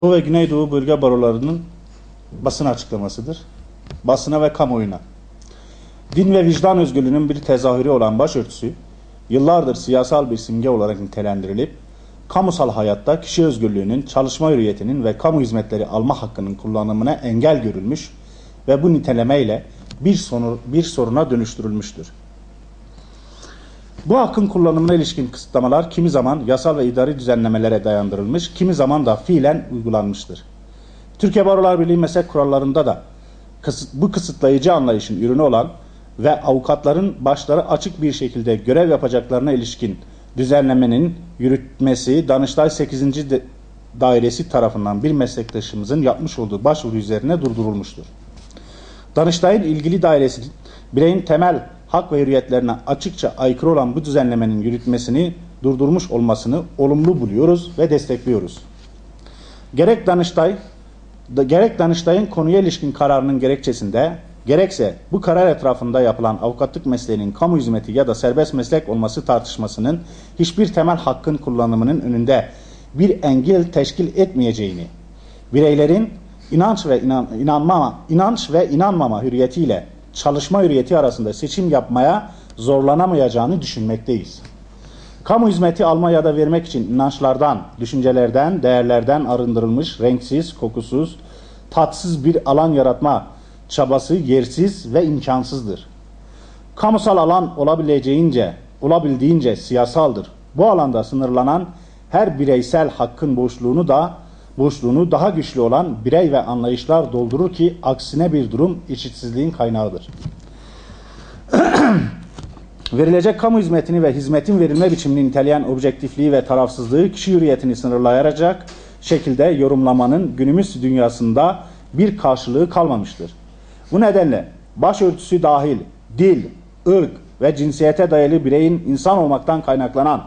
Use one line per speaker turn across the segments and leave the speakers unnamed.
Doğu ve Güneydoğu bölge barolarının basın açıklamasıdır. Basına ve kamuoyuna. Din ve vicdan özgürlüğünün bir tezahürü olan başörtüsü, yıllardır siyasal bir simge olarak nitelendirilip, kamusal hayatta kişi özgürlüğünün, çalışma hürriyetinin ve kamu hizmetleri alma hakkının kullanımına engel görülmüş ve bu nitelemeyle bir soruna dönüştürülmüştür. Bu hakkın kullanımına ilişkin kısıtlamalar kimi zaman yasal ve idari düzenlemelere dayandırılmış, kimi zaman da fiilen uygulanmıştır. Türkiye Barolar Birliği meslek kurallarında da bu kısıtlayıcı anlayışın ürünü olan ve avukatların başları açık bir şekilde görev yapacaklarına ilişkin düzenlemenin yürütmesi Danıştay 8. Dairesi tarafından bir meslektaşımızın yapmış olduğu başvuru üzerine durdurulmuştur. Danıştay'ın ilgili dairesinin bireyin temel hak ve hürriyetlerine açıkça aykırı olan bu düzenlemenin yürütmesini durdurmuş olmasını olumlu buluyoruz ve destekliyoruz. Gerek Danıştay'ın konuya ilişkin kararının gerekçesinde, gerekse bu karar etrafında yapılan avukatlık mesleğinin kamu hizmeti ya da serbest meslek olması tartışmasının hiçbir temel hakkın kullanımının önünde bir engel teşkil etmeyeceğini, bireylerin inanç ve inanmama hürriyetiyle çalışma hürriyeti arasında seçim yapmaya zorlanamayacağını düşünmekteyiz. Kamu hizmeti alma ya da vermek için inançlardan, düşüncelerden, değerlerden arındırılmış, renksiz, kokusuz, tatsız bir alan yaratma çabası yersiz ve imkansızdır. Kamusal alan olabildiğince siyasaldır. Bu alanda sınırlanan her bireysel hakkın boşluğunu daha güçlü olan birey ve anlayışlar doldurur ki aksine bir durum eşitsizliğin kaynağıdır. Verilecek kamu hizmetini ve hizmetin verilme biçimini niteleyen objektifliği ve tarafsızlığı kişi hürriyetini sınırlayacak şekilde yorumlamanın günümüz dünyasında bir karşılığı kalmamıştır. Bu nedenle başörtüsü dahil dil, ırk ve cinsiyete dayalı bireyin insan olmaktan kaynaklanan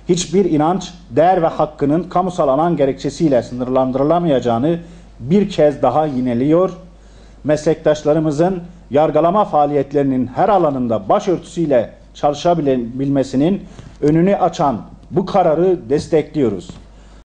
hiçbir inanç, değer ve hakkının kamusal alan gerekçesiyle sınırlandırılamayacağını bir kez daha yineliyor. Meslektaşlarımızın yargılama faaliyetlerinin her alanında başörtüsüyle çalışabilmesinin önünü açan bu kararı destekliyoruz.